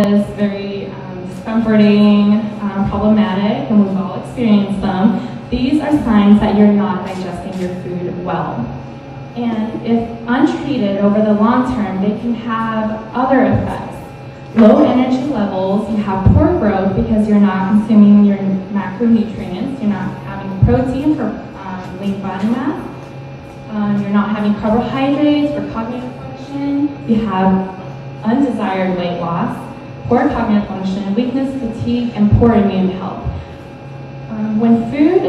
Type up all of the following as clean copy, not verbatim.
is very discomforting, problematic, and we've all experienced them. These are signs that you're not digesting your food well. And if untreated over the long term, they can have other effects. Low energy levels, you have poor growth because you're not consuming your macronutrients, you're not having protein for lean body mass, you're not having carbohydrates for cognitive function, you have undesired weight loss, poor cognitive function, weakness, fatigue, and poor immune health. When food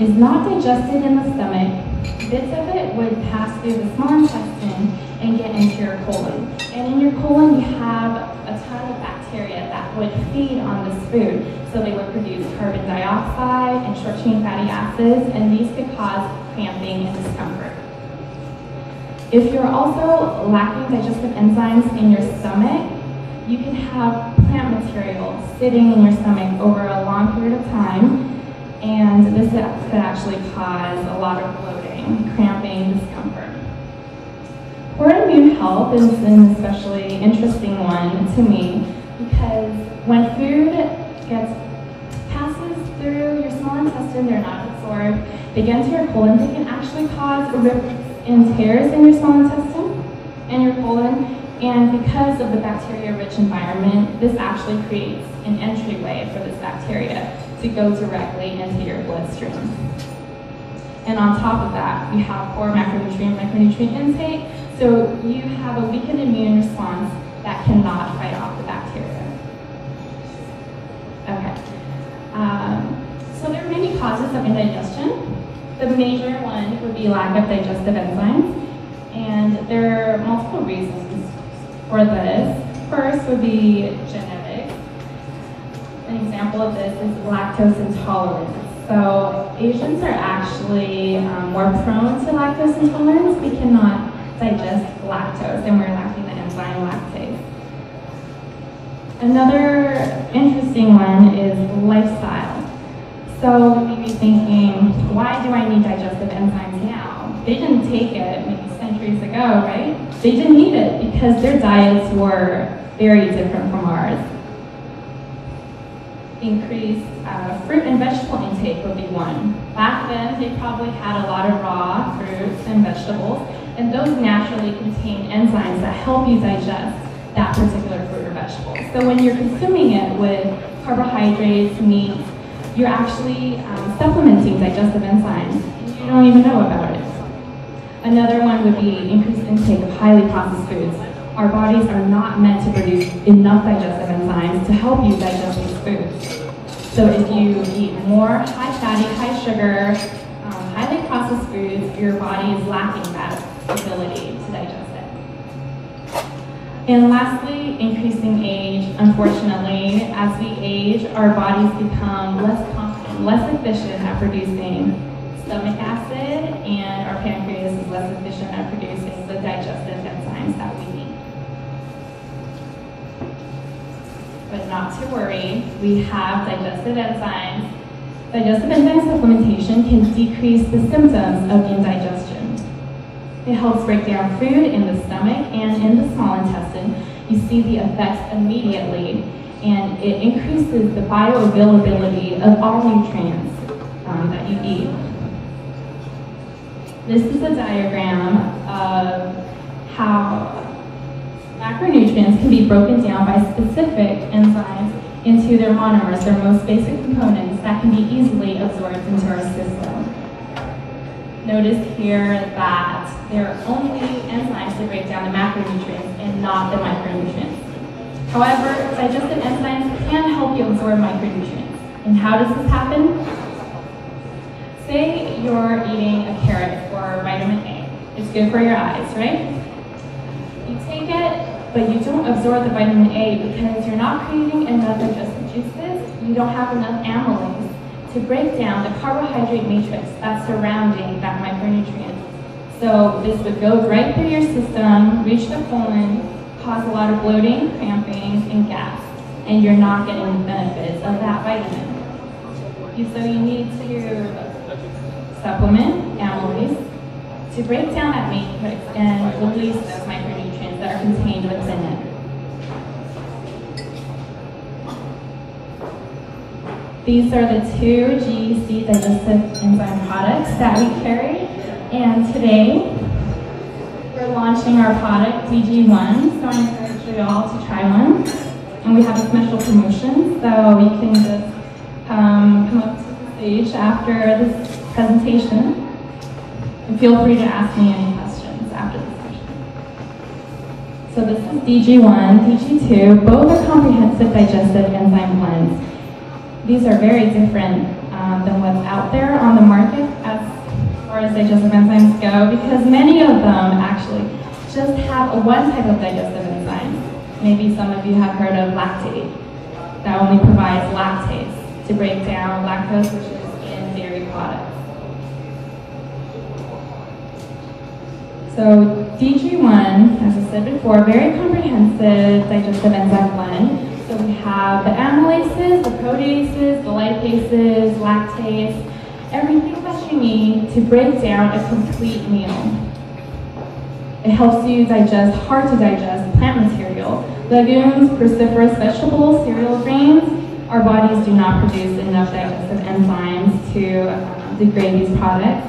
is not digested in the stomach, bits of it would pass through the small intestine and get into your colon. And in your colon, you have a ton of bacteria that would feed on this food. So they would produce carbon dioxide and short-chain fatty acids, and these could cause cramping and discomfort. If you're also lacking digestive enzymes in your stomach, you can have plant material sitting in your stomach over a long period of time, and this could actually cause a lot of bloating, cramping, discomfort. Poor immune health is an especially interesting one to me because when food passes through your small intestine, they're not absorbed, they get into your colon, they can actually cause rips and tears in your small intestine and your colon, and because of the bacteria-rich environment, this actually creates an entryway for this bacteria to go directly into your bloodstream. And on top of that, you have poor micronutrient intake, so you have a weakened immune response that cannot fight off the bacteria. Okay. So there are many causes of indigestion. The major one would be lack of digestive enzymes, and there are multiple reasons for this. First would be genetics. An example of this is lactose intolerance. So Asians are actually more prone to lactose intolerance. We cannot digest lactose, and we're lacking the enzyme lactase. Another interesting one is lifestyle. So you may be thinking, why do I need digestive enzymes now? They didn't take it maybe centuries ago, right? They didn't need it because their diets were very different from ours. Increased fruit and vegetable intake would be one. Back then, they probably had a lot of raw fruits and vegetables, and those naturally contain enzymes that help you digest that particular fruit or vegetable. So when you're consuming it with carbohydrates, meat, you're actually supplementing digestive enzymes, and you don't even know about it. Another one would be increased intake of highly processed foods. Our bodies are not meant to produce enough digestive enzymes to help you digest these foods. So if you eat more high fatty, high sugar, highly processed foods, your body is lacking that ability to digest it. And lastly, increasing age. Unfortunately, as we age, our bodies become less confident, less efficient at producing stomach acid, and our pancreas is less efficient at producing the digestive enzymes that we need. But not to worry, we have digestive enzymes. Digestive enzyme supplementation can decrease the symptoms of indigestion. It helps break down food in the stomach and in the small intestine. You see the effects immediately, and it increases the bioavailability of all nutrients that you eat. This is a diagram of how macronutrients can be broken down by specific enzymes into their monomers, their most basic components that can be easily absorbed into our system. Notice here that there are only enzymes that break down the macronutrients and not the micronutrients. However, digestive enzymes can help you absorb micronutrients. And how does this happen? Say you're eating a carrot for vitamin A. It's good for your eyes, right? You take it, but you don't absorb the vitamin A because you're not creating enough digestive juices. You don't have enough amylase to break down the carbohydrate matrix that's surrounding that micronutrient. So this would go right through your system, reach the colon, cause a lot of bloating, cramping, and gas, and you're not getting the benefits of that vitamin. So you need to supplement amylase to break down that matrix and release those micronutrients that are contained within it. These are the two GEC digestive enzyme products that we carry. And today, we're launching our product, DG1. So I encourage you all to try one. And we have a special promotion, so you can just come up to the stage after this presentation. And feel free to ask me any questions after the session. So this is DG1, DG2. Both are comprehensive digestive enzyme blends. These are very different than what's out there on the market as far as digestive enzymes go, because many of them actually just have one type of digestive enzyme. Maybe some of you have heard of lactate. That only provides lactase to break down lactose, which is in dairy products. So DG1, as I said before, very comprehensive digestive enzyme blend. So we have the amylases, the proteases, the lipases, lactase, everything that you need to break down a complete meal. It helps you digest hard to digest plant material, legumes, cruciferous vegetables, cereal grains. Our bodies do not produce enough digestive enzymes to degrade these products.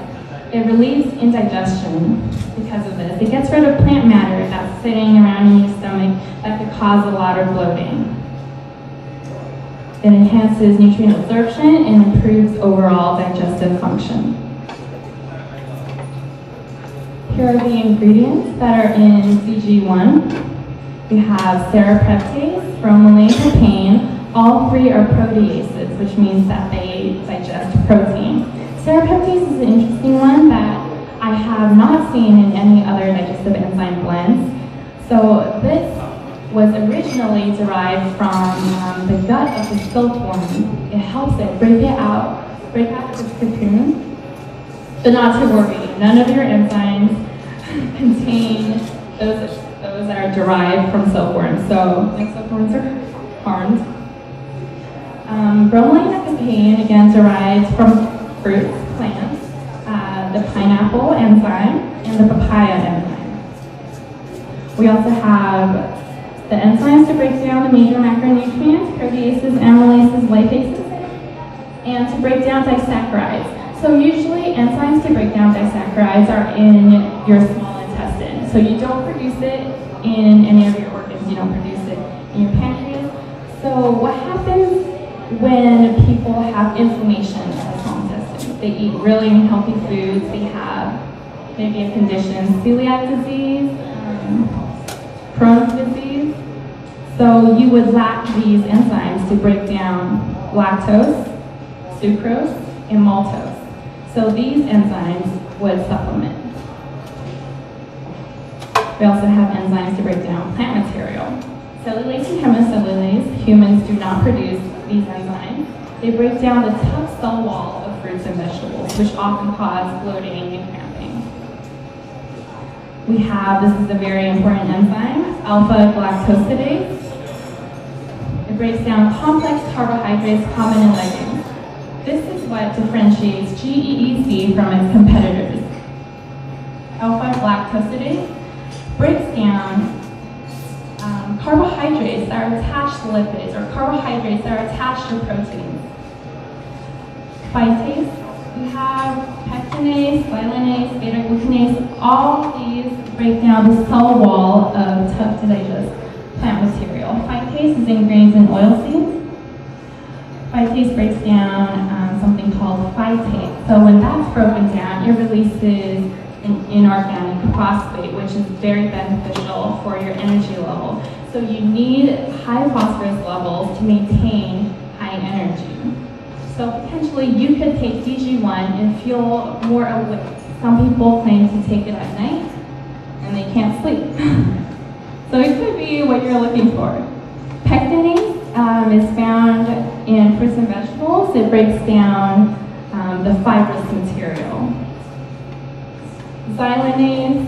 It relieves indigestion because of this. It gets rid of plant matter that's sitting around in your stomach that could cause a lot of bloating. It enhances nutrient absorption and improves overall digestive function. Here are the ingredients that are in DG1. We have serrapeptase, bromelain, papain. All three are proteases, which means that they digest protein. Serrapeptase is an interesting one that I have not seen in any other digestive enzyme blends. So this was originally derived from the gut of the silkworm. It helps it break out of its cocoon. But not to worry, none of your enzymes contain those that are derived from silkworms. So silkworms are harmed. Bromelain and papain, again, derived from fruits, plants, the pineapple enzyme, and the papaya enzyme. We also have the enzymes to break down the major macronutrients, proteases, amylases, lipases, and to break down disaccharides. So usually enzymes to break down disaccharides are in your small intestine. So you don't produce it in any of your organs. You don't produce it in your pancreas. So what happens when people have inflammation in the small intestine? They eat really unhealthy foods. They have maybe a condition, celiac disease, Crohn's disease. So you would lack these enzymes to break down lactose, sucrose, and maltose. So these enzymes would supplement. We also have enzymes to break down plant material. Cellulase and hemicellulase, humans do not produce these enzymes. They break down the tough cell wall of fruits and vegetables, which often cause bloating and cramping. We have, this is a very important enzyme, alpha-galactosidase. It breaks down complex carbohydrates common in legumes. This is what differentiates GEEC from its competitors. Alpha-galactosidase breaks down carbohydrates that are attached to lipids, or carbohydrates that are attached to proteins. Phytase, we have pectinase, glutinase, beta-glucanase. All of these break down the cell wall of tough to digest plant material. Phytase is in grains and oilseeds. Phytase breaks down something called phytate. So when that's broken down, it releases an inorganic phosphate, which is very beneficial for your energy level. So you need high phosphorus levels to maintain high energy. So potentially you could take DG1 and feel more awake. Some people claim to take it at night and they can't sleep. So it could be what you're looking for. Pectinase is found in fruits and vegetables. It breaks down the fibrous material. Xylanase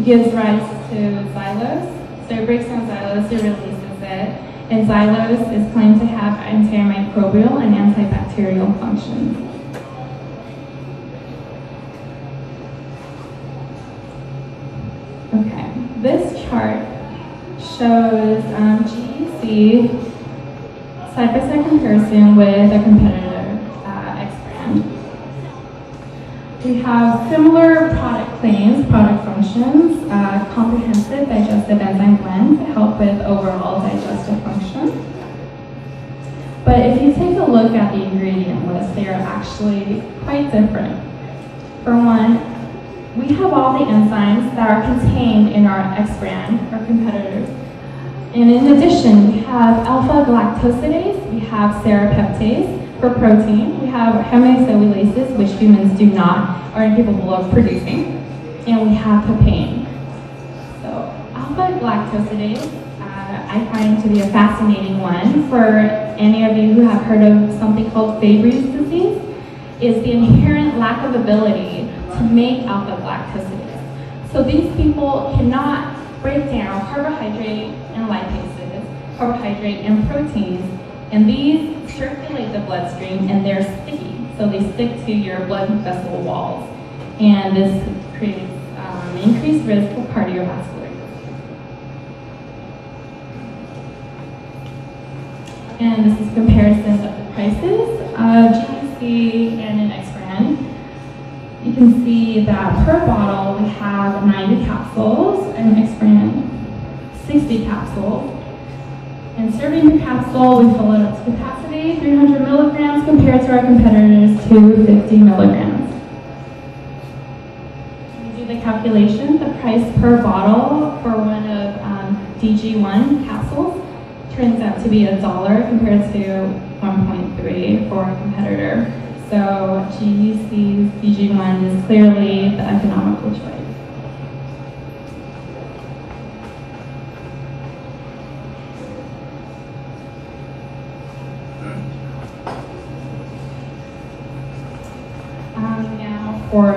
gives rise to xylose. So it breaks down xylose, it releases it. And xylose is claimed to have antimicrobial and antibacterial functions. Okay, this chart shows GEC side-by-side comparison with a competitor X brand. We have similar product claims, product functions, comprehensive digestive enzyme blend to help with overall digestive function. But if you take a look at the ingredient list, they are actually quite different. For one, we have all the enzymes that are contained in our X brand, our competitors. And in addition, we have alpha-galactosidase, we have serrapeptase for protein, we have hemicellulases, which humans are incapable of producing, and we have papain. So alpha-galactosidase, I find to be a fascinating one. For any of you who have heard of something called Fabry's disease, is the inherent lack of ability to make alpha-galactosidase. So these people cannot break down carbohydrate and lipases, carbohydrate and proteins, and these circulate the bloodstream and they're sticky. So they stick to your blood vessel walls, and this creates increased risk of cardiovascular. And this is a comparison of the prices of GPC and an X brand. You can see that per bottle we have 90 capsules, and X brand 60 capsules. And serving per capsule, we fill it up to capacity, 300 milligrams compared to our competitors, 250 milligrams. We do the calculation. The price per bottle for one of DG1 capsules turns out to be $1 compared to 1.3 for a competitor. So GUC's DG1 is clearly the economical choice. Now for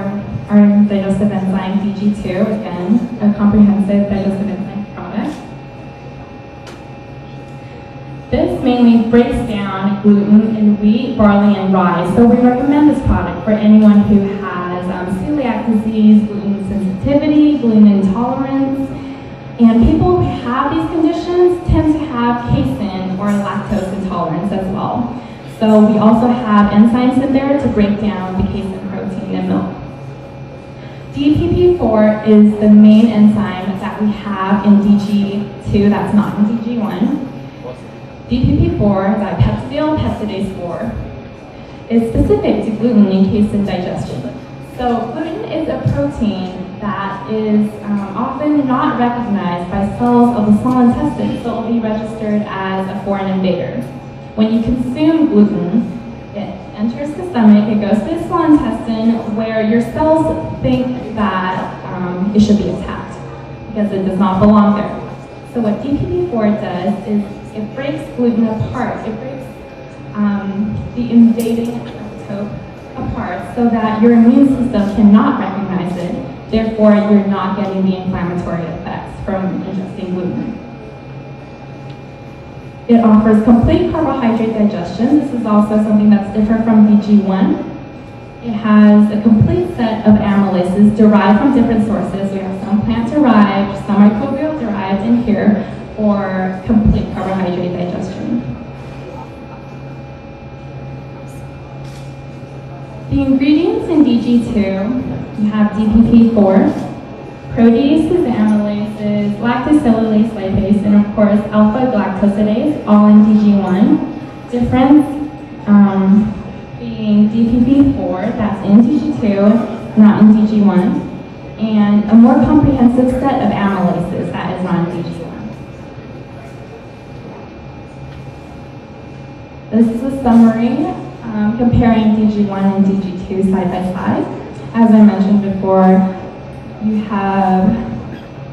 our digestive enzyme DG2, again, a comprehensive digestive enzyme product. This mainly breaks down gluten in wheat, barley, and rye. So we recommend this product for anyone who has celiac disease, gluten sensitivity, gluten intolerance. And people who have these conditions tend to have casein or lactose intolerance as well. So we also have enzymes in there to break down the casein protein in milk. DPP4 is the main enzyme that we have in DG2 that's not in DG1. DPP4, dipeptidyl peptidase 4, is specific to gluten in casein digestion. So gluten is a protein that is often not recognized by cells of the small intestine, so it will be registered as a foreign invader. When you consume gluten, it enters the stomach, it goes to the small intestine, where your cells think that it should be attacked because it does not belong there. So what DPP4 does is it breaks gluten apart. It breaks the invading epitope apart so that your immune system cannot recognize it. Therefore, you're not getting the inflammatory effects from ingesting gluten. It offers complete carbohydrate digestion. This is also something that's different from DG1. It has a complete set of amylases derived from different sources. We have some plant-derived, some microbial-derived in here for complete carbohydrate digestion. The ingredients in DG2, you have DPP4, proteases, amylases, lactocellulase lipase, and of course alpha-galactosidase, all in DG1. Difference being DPP4, that's in DG2, not in DG1, and a more comprehensive set of amylases that is not in DG1. This is a summary comparing DG1 and DG2 side by side. As I mentioned before, you have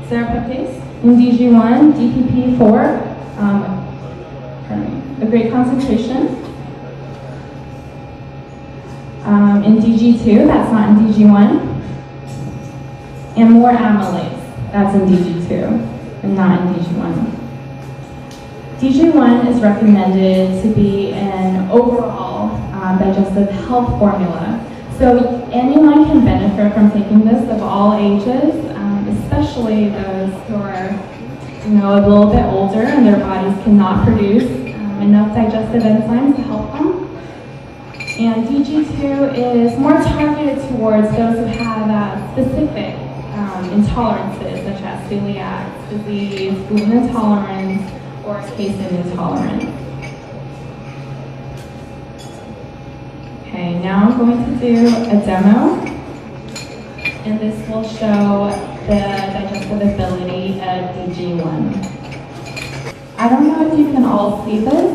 serrapeptase in DG1, DPP4, a great concentration. In DG2, that's not in DG1. And more amylase, that's in DG2 and not in DG1. DG1 is recommended to be an overall digestive health formula. So anyone can benefit from taking this of all ages, especially those who are a little bit older and their bodies cannot produce enough digestive enzymes to help them. And DG2 is more targeted towards those who have specific intolerances, such as celiac disease, gluten intolerance, or casein intolerance. Okay, now I'm going to do a demo, and this will show the digestive ability of DG1. I don't know if you can all see this,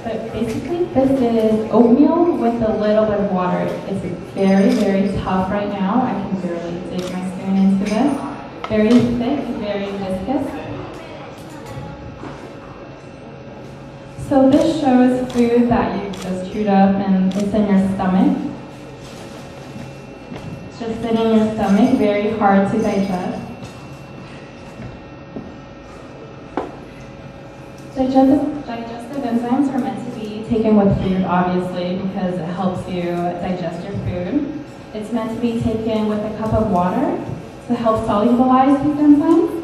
but basically this is oatmeal with a little bit of water. It's very, very tough right now. I can barely dig my spoon into this. Very thick, very viscous. So this shows food that you just chewed up and it's in your stomach. It's just sitting in your stomach, very hard to digest. Digestive enzymes are meant to be taken with food, obviously, because it helps you digest your food. It's meant to be taken with a cup of water to help solubilize these enzymes.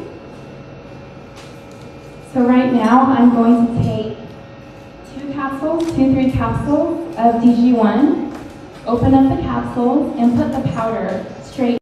So right now, I'm going to take 3 capsules of DG1, open up the capsules, and put the powder straight